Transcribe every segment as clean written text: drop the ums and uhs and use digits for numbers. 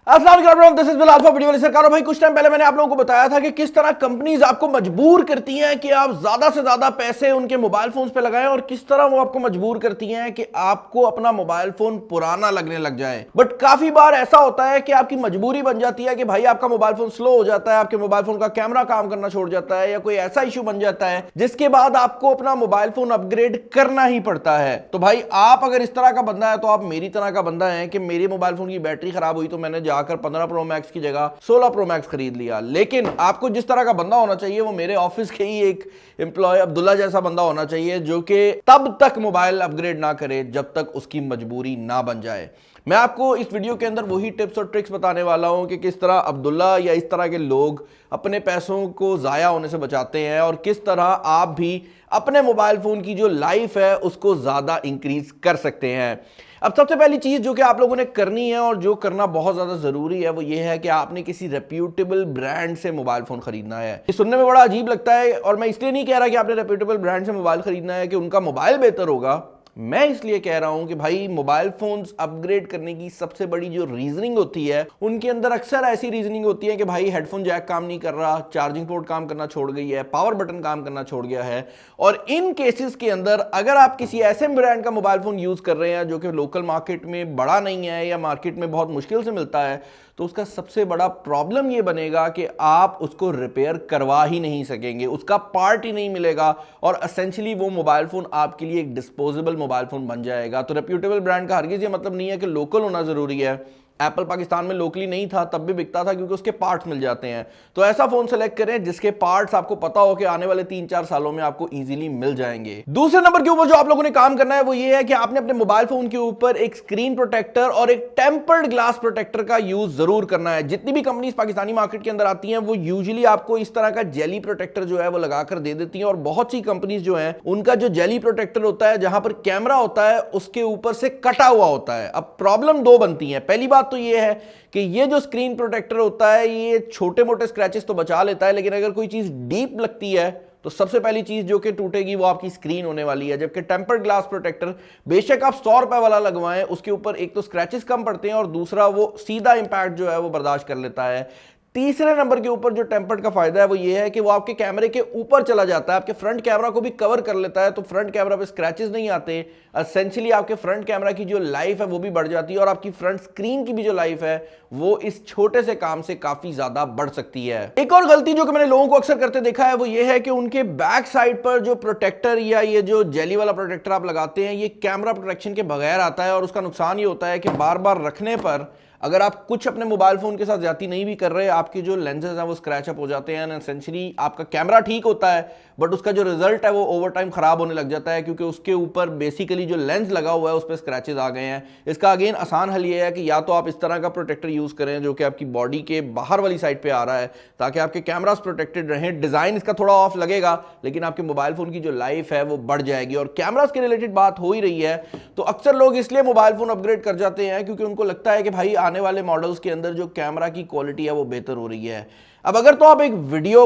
अस्सलाम वालेकुम, this is bill alpha video वाले सरकारों। भाई कुछ टाइम पहले मैंने आप लोगों को बताया था कि किस तरह कंपनीज आपको मजबूर करती हैं कि आप ज्यादा से ज्यादा पैसे उनके मोबाइल फोन्स पे लगाएं और किस तरह वो आपको मजबूर करती हैं कि आपको अपना मोबाइल फोन पुराना लगने लग जाए। बट काफी बार ऐसा होता है कि आपकी मजबूरी बन जाती है कि भाई आपका मोबाइल फोन स्लो हो जाता है, आपके मोबाइल फोन का कैमरा काम करना छोड़ जाता है या कोई ऐसा इशू बन जाता है जिसके बाद आपको अपना मोबाइल फोन अपग्रेड करना ही पड़ता है। तो भाई आप अगर इस तरह का बंदा है तो आप मेरी तरह का बंदा है कि मेरे मोबाइल फोन की बैटरी खराब हुई तो मैंने जाकर 15 प्रो मैक्स की जगह 16 प्रो मैक्स खरीद लिया। लेकिन आपको जिस तरह का बंदा होना चाहिए वो मेरे ऑफिस के ही एक एम्प्लॉय अब्दुल्ला जैसा बंदा होना चाहिए जो कि तब तक मोबाइल अपग्रेड ना करे जब तक उसकी मजबूरी ना बन जाए। मैं आपको इस वीडियो के अंदर वही टिप्स और ट्रिक्स बताने वाला हूं कि किस तरह अब्दुल्ला या इस तरह के लोग अपने पैसों को ज़ाया होने से बचाते हैं और किस तरह आप भी अपने मोबाइल फ़ोन की जो लाइफ है उसको ज़्यादा इंक्रीज कर सकते हैं। अब सबसे पहली चीज़ जो कि आप लोगों ने करनी है और जो करना बहुत ज़्यादा ज़रूरी है वो ये है कि आपने किसी रेप्यूटेबल ब्रांड से मोबाइल फ़ोन खरीदना है। ये सुनने में बड़ा अजीब लगता है और मैं इसलिए नहीं कह रहा कि आपने रेप्यूटेबल ब्रांड से मोबाइल खरीदना है कि उनका मोबाइल बेहतर होगा। मैं इसलिए कह रहा हूं कि भाई मोबाइल फोन्स अपग्रेड करने की सबसे बड़ी जो रीजनिंग होती है उनके अंदर अक्सर ऐसी रीजनिंग होती है कि भाई हेडफोन जैक काम नहीं कर रहा, चार्जिंग पोर्ट काम करना छोड़ गई है, पावर बटन काम करना छोड़ गया है। और इन केसेस के अंदर अगर आप किसी ऐसे ब्रांड का मोबाइल फोन यूज कर रहे हैं जो कि लोकल मार्केट में बड़ा नहीं है या मार्केट में बहुत मुश्किल से मिलता है तो उसका सबसे बड़ा प्रॉब्लम ये बनेगा कि आप उसको रिपेयर करवा ही नहीं सकेंगे, उसका पार्ट ही नहीं मिलेगा और एसेंशियली वो मोबाइल फोन आपके लिए एक डिस्पोजेबल मोबाइल फोन बन जाएगा। तो रेप्यूटेबल ब्रांड का हरगिज ये मतलब नहीं है कि लोकल होना जरूरी है। एप्पल पाकिस्तान में लोकली नहीं था तब भी बिकता था क्योंकि उसके पार्ट्स मिल जाते हैं। तो ऐसा फोन सेलेक्ट करें जिसके पार्ट्स आपको पता हो कि आने वाले 3-4 सालों में आपको इजीली मिल जाएंगे। दूसरे नंबर के ऊपर जो आप लोगों ने काम करना है वो ये है कि आपने अपने मोबाइल फोन के ऊपर एक स्क्रीन प्रोटेक्टर और एक टेम्पर्ड ग्लास प्रोटेक्टर का यूज जरूर करना है। जितनी भी कंपनीज पाकिस्तानी मार्केट के अंदर आती हैं वो यूजुअली आपको इस तरह का जेली प्रोटेक्टर जो है वो लगाकर दे देती हैं और बहुत सी कंपनीज जो है उनका जो जेली प्रोटेक्टर होता है जहां पर कैमरा होता है उसके ऊपर से कटा हुआ होता है। अब प्रॉब्लम दो बनती है। पहली बात तो ये है कि ये जो स्क्रीन प्रोटेक्टर होता है ये छोटे मोटे स्क्रैचेस तो बचा लेता है लेकिन अगर कोई चीज डीप लगती है तो सबसे पहली चीज जो कि टूटेगी वो आपकी स्क्रीन होने वाली है। जबकि टेम्पर्ड ग्लास प्रोटेक्टर बेशक आप 100 रुपए वाला लगवाएं उसके ऊपर एक तो स्क्रैचेस कम पड़ते हैं और दूसरा वो सीधा इंपैक्ट जो है वो बर्दाश्त कर लेता है। तीसरे नंबर के ऊपर जो टेम्पर्ड का फायदा है वो ये है कि वो आपके कैमरे के ऊपर चला जाता है, आपके फ्रंट कैमरा को भी कवर कर लेता है तो फ्रंट कैमरा पे स्क्रैचेस नहीं आते। एसेंशियली आपके फ्रंट कैमरा की जो लाइफ है वो भी बढ़ जाती है और आपकी फ्रंट स्क्रीन की भी जो लाइफ है वो इस छोटे से काम से काफी ज्यादा बढ़ सकती है। एक और गलती जो कि मैंने लोगों को अक्सर करते देखा है वो ये है कि उनके बैक साइड पर जो प्रोटेक्टर या ये जो जेली वाला प्रोटेक्टर आप लगाते हैं ये कैमरा प्रोटेक्शन के बगैर आता है और उसका नुकसान ये होता है कि बार बार रखने पर अगर आप कुछ अपने मोबाइल फोन के साथ ज्यादती नहीं भी कर रहे आपके जो लेंसेज हैं वो स्क्रैच अप हो जाते हैं। एसेंशियली आपका कैमरा ठीक होता है बट उसका जो रिजल्ट है वो ओवर टाइम खराब होने लग जाता है क्योंकि उसके ऊपर बेसिकली जो लेंस लगा हुआ है उस पर स्क्रैचेस आ गए हैं। इसका अगेन आसान हल ये है कि या तो आप इस तरह का प्रोटेक्टर यूज करें जो कि आपकी बॉडी के बाहर वाली साइड पे आ रहा है ताकि आपके कैमरास प्रोटेक्टेड रहें। डिजाइन इसका थोड़ा ऑफ लगेगा लेकिन आपके मोबाइल फोन की जो लाइफ है वो बढ़ जाएगी। और कैमरास के रिलेटेड बात हो ही रही है तो अक्सर लोग इसलिए मोबाइल फोन अपग्रेड कर जाते हैं क्योंकि उनको लगता है कि भाई आने वाले मॉडल्स के अंदर जो कैमरा की क्वालिटी है वो बेहतर हो रही है। अब अगर तो आप एक वीडियो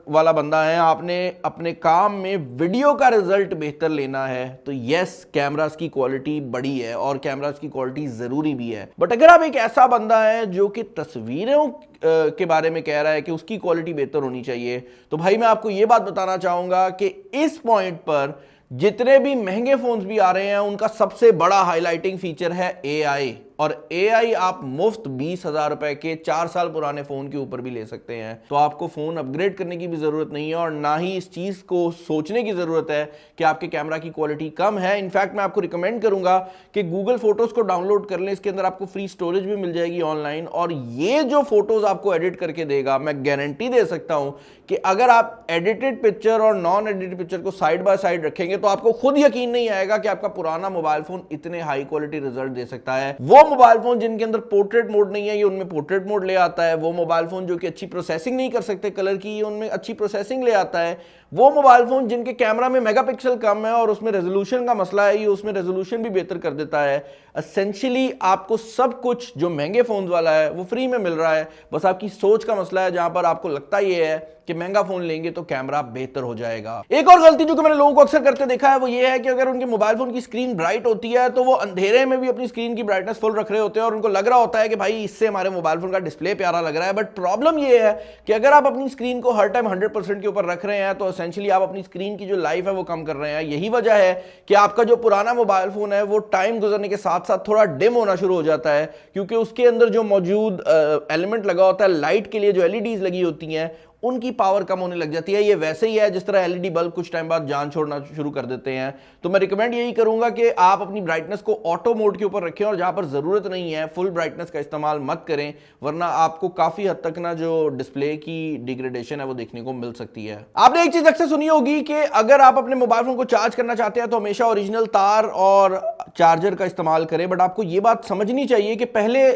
वाला बंदा है, आपने अपने काम में वीडियो का रिजल्ट बेहतर लेना है तो यस कैमरास की क्वालिटी बड़ी है और कैमरास की क्वालिटी जरूरी भी है। बट अगर आप एक ऐसा बंदा है जो कि तस्वीरों के बारे में कह रहा है कि उसकी क्वालिटी बेहतर होनी चाहिए तो भाई मैं आपको यह बात बताना चाहूंगा कि इस पॉइंट पर जितने भी महंगे फोन्स भी आ रहे हैं उनका सबसे बड़ा हाईलाइटिंग फीचर है AI। और AI आप मुफ्त 20,000 रुपए के 4 साल पुराने फोन के ऊपर भी ले सकते हैं। तो आपको फोन अपग्रेड करने की भी जरूरत नहीं है और ना ही इस चीज को सोचने की जरूरत है कि आपके कैमरा की क्वालिटी कम है। इनफैक्ट मैं आपको रिकमेंड करूंगा कि गूगल फोटोज को डाउनलोड कर लें, इसके अंदर आपको फ्री स्टोरेज भी मिल जाएगी ऑनलाइन और ये जो फोटोज आपको एडिट करके देगा मैं गारंटी दे सकता हूं कि अगर आप एडिटेड पिक्चर और नॉन एडिटेड पिक्चर को साइड बाय साइड रखेंगे तो आपको खुद यकीन नहीं आएगा कि आपका पुराना मोबाइल फोन इतने हाई क्वालिटी रिजल्ट दे सकता है। वो मोबाइल फोन जिनके अंदर पोर्ट्रेट मोड नहीं है ये उनमें पोर्ट्रेट मोड ले आता है। वो मोबाइल फोन जो कि अच्छी प्रोसेसिंग नहीं कर सकते कलर की ये उनमें अच्छी प्रोसेसिंग ले आता है। वो मोबाइल फोन जिनके कैमरा में मेगापिक्सल कम है और उसमें रेजोल्यूशन का मसला है ये उसमें रेजोल्यूशन भी बेहतर कर देता है। एसेंशियली आपको सब कुछ जो महंगे फोन वाला है वो फ्री में मिल रहा है, बस आपकी सोच का मसला है जहां पर आपको लगता ये है कि महंगा फोन लेंगे तो कैमरा बेहतर हो जाएगा। एक और गलती जो कि मैंने लोगों को अक्सर करते देखा है वो ये है कि अगर उनके मोबाइल फोन की स्क्रीन ब्राइट होती है तो वो अंधेरे में भी अपनी स्क्रीन की ब्राइटनेस फुल खोल रख रहे होते हैं और उनको लग रहा होता है कि भाई इससे हमारे मोबाइल फोन का डिस्प्ले प्यारा लग रहा है। बट प्रॉब्लम ये है कि अगर आप अपनी स्क्रीन को हर टाइम 100% के ऊपर रख रहे हैं तो एसेंशियली आप अपनी स्क्रीन की जो लाइफ है वो कम कर रहे हैं। यही वजह है कि आपका जो पुराना मोबाइल फोन है वो टाइम गुजरने के साथ साथ थोड़ा डिम होना शुरू हो जाता है, क्योंकि उसके अंदर जो मौजूद एलिमेंट लगा होता है लाइट के लिए, जो एलईडीज लगी होती हैं, उनकी पावर कम होने लग जाती है। ये वैसे ही है जिस तरह एलईडी बल्ब कुछ टाइम बाद जान छोड़ना शुरू कर देते हैं। तो मैं रिकमेंड यही करूंगा कि आप अपनी ब्राइटनेस को ऑटो मोड के ऊपर रखें और जहां पर जरूरत नहीं है फुल ब्राइटनेस का इस्तेमाल मत करें, वरना आपको काफी हद तक ना जो डिस्प्ले की डिग्रेडेशन है वो देखने को मिल सकती है। आपने एक चीज अक्सर सुनी होगी कि अगर आप अपने मोबाइल फोन को चार्ज करना चाहते हैं तो हमेशा ओरिजिनल तार और चार्जर का इस्तेमाल करें। बट आपको ये बात समझनी चाहिए कि पहले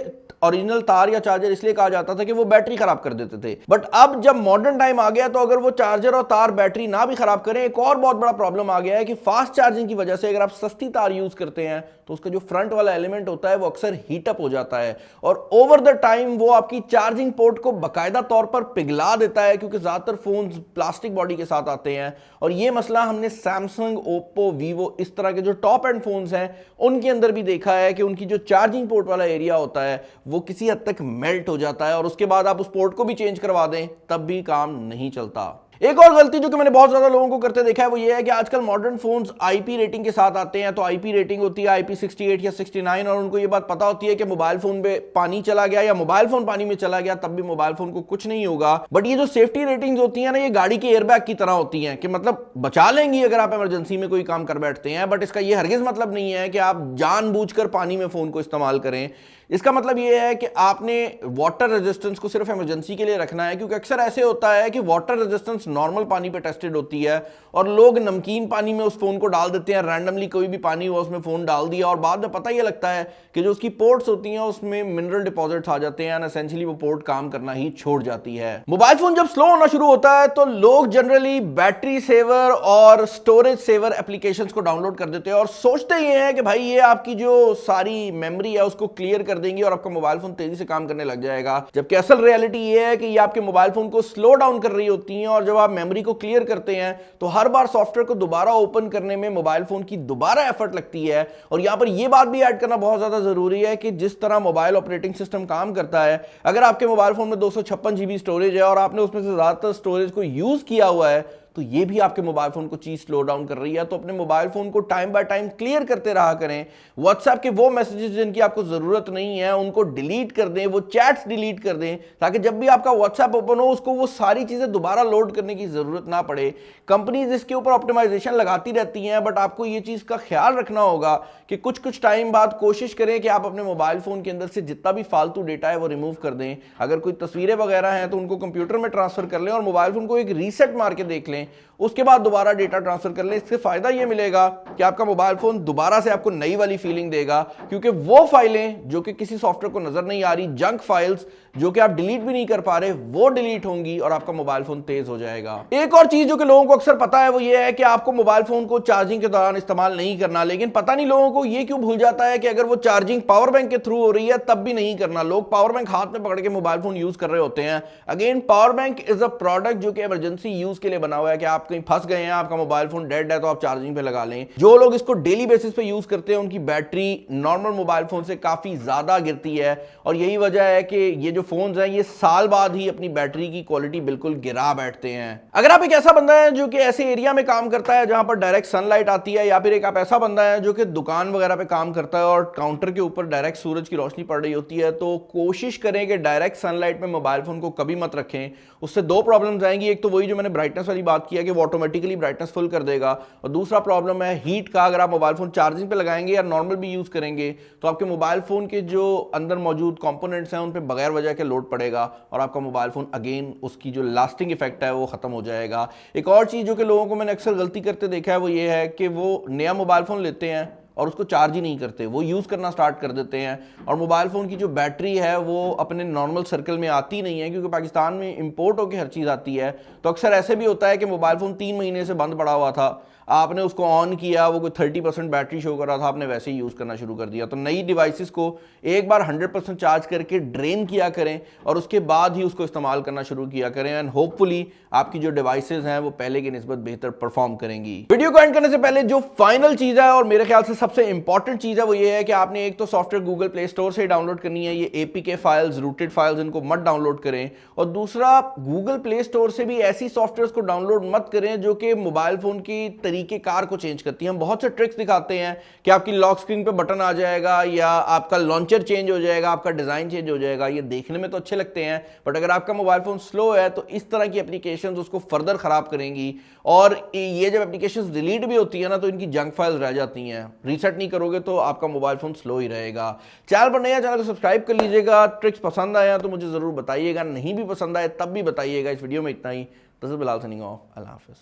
ओरिजिनल तार या चार्जर इसलिए कहा जाता था कि वो बैटरी खराब कर देते थे। बट अब जब मॉडर्न टाइम आ गया तो अगर वो चार्जर और तार बैटरी ना भी खराब करें, एक और बहुत बड़ा प्रॉब्लम आ गया है कि फास्ट चार्जिंग की वजह से अगर आप सस्ती तार यूज करते हैं तो उसका जो फ्रंट वाला एलिमेंट होता है वो अक्सर हीट अप हो जाता है और ओवर द टाइम वो आपकी चार्जिंग पोर्ट को बाकायदा तौर पर पिघला देता है, क्योंकि ज्यादातर फोन प्लास्टिक बॉडी के साथ आते हैं। और ये मसला हमने सैमसंग, ओप्पो, वीवो, इस तरह के जो टॉप एंड फोन्स हैं उनके अंदर भी देखा है कि उनकी जो चार्जिंग पोर्ट वाला एरिया होता है वो किसी हद तक मेल्ट हो जाता है और उसके बाद आप उस पोर्ट को भी चेंज करवा दें तब भी काम नहीं चलता। एक और गलती जो कि मैंने बहुत ज्यादा लोगों को करते देखा है वो ये है कि आजकल मॉडर्न फोन्स आईपी रेटिंग के साथ आते हैं। तो आईपी रेटिंग होती है IP68 या 69 और उनको ये बात पता होती है कि मोबाइल फोन पे पानी चला गया या मोबाइल फोन पानी में चला गया तब भी मोबाइल फोन को कुछ नहीं होगा। बट ये जो सेफ्टी रेटिंग्स होती है ना, ये गाड़ी के एयरबैग की तरह होती हैं कि मतलब बचा लेंगी अगर आप इमरजेंसी में कोई काम कर बैठते हैं। बट इसका ये हरगिज मतलब नहीं है कि आप जानबूझकर पानी में फोन को इस्तेमाल करें। इसका मतलब यह है कि आपने वाटर रेजिस्टेंस को सिर्फ इमरजेंसी के लिए रखना है, क्योंकि अक्सर ऐसे होता है कि वाटर रेजिस्टेंस नॉर्मल पानी पे टेस्टेड होती है और लोग नमकीन पानी में उस फोन को डाल देते हैं, रैंडमली कोई भी पानी हुआ उसमें फोन डाल दिया और बाद में पता यह लगता है कि जो उसकी पोर्ट्स होती हैं उसमें मिनरल डिपॉजिट्स आ जाते हैं, एसेंशियली वो पोर्ट काम करना ही छोड़ जाती है। मोबाइल फोन जब स्लो होना शुरू होता है तो लोग जनरली बैटरी सेवर और स्टोरेज सेवर एप्लीकेशंस को डाउनलोड कर देते हैं और सोचते ये हैं कि भाई ये आपकी जो सारी मेमोरी है उसको क्लियर कर देंगी और आपका मोबाइल फोन तेजी से काम करने लग जाएगा। जबकि असल रियलिटी ये है कि ये आपके मोबाइल फोन को स्लो डाउन कर रही होती हैं और जब आप मेमोरी को क्लियर करते हैं तो हर बार सॉफ्टवेयर को दोबारा ओपन करने में मोबाइल फोन की दोबारा एफर्ट लगती है। और यहां पर यह बात भी ऐड करना बहुत ज्यादा जरूरी है कि जिस तरह मोबाइल ऑपरेटिंग सिस्टम काम करता है, अगर आपके मोबाइल फोन में 256 GB स्टोरेज है और आपने उसमें से ज्यादातर स्टोरेज को यूज किया हुआ है तो ये भी आपके मोबाइल फोन को चीज स्लो डाउन कर रही है। तो अपने मोबाइल फोन को टाइम बाय टाइम क्लियर करते रहा करें। व्हाट्सएप के वो मैसेजेस जिनकी आपको जरूरत नहीं है उनको डिलीट कर दें, वो चैट्स डिलीट कर दें, ताकि जब भी आपका व्हाट्सएप ओपन हो उसको वो सारी चीजें दोबारा लोड करने की जरूरत ना पड़े। कंपनीज इसके ऊपर ऑप्टिमाइजेशन लगाती रहती हैं, बट आपको ये चीज का ख्याल रखना होगा कि कुछ कुछ टाइम बाद कोशिश करें कि आप अपने मोबाइल फोन के अंदर से जितना भी फालतू डेटा है वो रिमूव कर दें। अगर कोई तस्वीरें वगैरह हैं तो उनको कंप्यूटर में ट्रांसफर कर लें और मोबाइल फोन को एक रीसेट मार के देख लें, उसके बाद दोबारा डेटा ट्रांसफर कर लें। इससे फायदा यह मिलेगा कि आपका मोबाइल फोन दोबारा से आपको नई वाली फीलिंग देगा, क्योंकि वो फाइलें जो कि किसी सॉफ्टवेयर को नजर नहीं आ रही, जंक फाइल्स जो कि आप डिलीट भी नहीं कर पा रहे, वो डिलीट होंगी और आपका मोबाइल फोन तेज हो जाएगा। एक और चीज जो कि लोगों को अक्सर पता है वो ये है कि आपको मोबाइल फोन को चार्जिंग के दौरान इस्तेमाल नहीं करना, लेकिन पता नहीं लोगों को ये क्यों भूल जाता है कि अगर वो चार्जिंग पावर बैंक के थ्रू हो रही है तब भी नहीं करना। लोग पावर बैंक हाथ में पकड़ के मोबाइल फोन यूज कर रहे होते हैं। Again, power bank is a product जो कि इमरजेंसी यूज के लिए बना हुआ है कि आप कहीं फंस गए हैं, आपका मोबाइल फोन डेड है तो आप चार्जिंग पे लगा लें। जो लोग इसको डेली बेसिस पे यूज करते हैं उनकी बैटरी नॉर्मल मोबाइल फोन से काफी ज्यादा गिरती है और यही वजह है कि ये जो फोन्स हैं ये साल बाद ही अपनी बैटरी की क्वालिटी बिल्कुल गिरा बैठते हैं। अगर आप एक ऐसा बंदा है जो कि ऐसे एरिया में काम करता है जहां पर डायरेक्ट सनलाइट आती है, या फिर एक आप ऐसा बंदा है जो कि दुकान वगैरह पे काम करता है और काउंटर के ऊपर डायरेक्ट सूरज की रोशनी पड़ रही होती है, तो कोशिश करें कि डायरेक्ट सनलाइट में मोबाइल फोन को कभी मत रखें। उससे दो प्रॉब्लम्स आएंगी। एक तो वही जो मैंने ब्राइटनेस वाली बात की है कि वो ऑटोमेटिकली ब्राइटनेस फुल कर देगा, और दूसरा प्रॉब्लम है हीट का। अगर आप मोबाइल फोन चार्जिंग पे लगाएंगे या नॉर्मल भी यूज करेंगे तो आपके मोबाइल फोन के जो अंदर मौजूद कंपोनेंट्स हैं उन पे बगैर वजह के लोड पड़ेगा और आपका मोबाइल फोन अगेन उसकी जो लास्टिंग इफेक्ट है वो खत्म हो जाएगा। एक और चीज जो कि लोगों को मैंने अक्सर गलती करते देखा है वो ये है कि वो नया मोबाइल फोन लेते हैं और उसको चार्ज ही नहीं करते, वो यूज करना स्टार्ट कर देते हैं और मोबाइल फोन की जो बैटरी है वो अपने नॉर्मल सर्कल में आती नहीं है, क्योंकि पाकिस्तान में इंपोर्ट होकर हर चीज आती है। तो अक्सर ऐसे भी होता है कि मोबाइल फोन 3 महीने से बंद पड़ा हुआ था, आपने उसको ऑन किया, वो कोई 30% बैटरी शो कर रहा था, आपने वैसे ही यूज़ करना शुरू कर दिया। तो नई डिवाइसेस को एक बार 100% चार्ज करके ड्रेन किया करें और उसके बाद ही उसको इस्तेमाल करना शुरू किया करें, एंड होपफुली आपकी जो डिवाइसेस हैं वो पहले की निस्बत बेहतर परफॉर्म करेंगी। वीडियो को एंड करने से पहले जो फाइनल चीज़ है और मेरे ख्याल से सबसे इंपॉर्टेंट चीज़ है वो ये है कि आपने एक तो सॉफ्टवेयर गूगल प्ले स्टोर से डाउनलोड करनी है, ये APK फाइल्स, रूटेड फाइल्स, इनको मत डाउनलोड करें। और दूसरा, गूगल प्ले स्टोर से भी ऐसी सॉफ्टवेयर को डाउनलोड मत करें जो कि मोबाइल फोन की तरीके कार को चेंज करती हैं। हम बहुत से ट्रिक्स दिखाते हैं कि आपकी लॉक स्क्रीन पे बटन आ जाएगा या आपका लॉन्चर चेंज हो जाएगा, आपका डिजाइन चेंज हो जाएगा। ये देखने में तो अच्छे लगते हैं, बट अगर आपका मोबाइल फोन स्लो है तो इस तरह की एप्लीकेशंस उसको फर्दर खराब करेंगी। और ये जब एप्लीकेशंस डिलीट भी होती है ना, तो इनकी जंक फाइल्स रह जाती हैं। रीसेट नहीं करोगे तो आपका मोबाइल फोन स्लो ही रहेगा। चैनल पर नया, चैनल को सब्सक्राइब कर लीजिएगा। ट्रिक्स पसंद आया तो मुझे जरूर बताइएगा, नहीं भी पसंद आए तब भी बताइएगा। इस वीडियो में इतना ही। This is Bilal signing off. अल्लाह हाफिज़।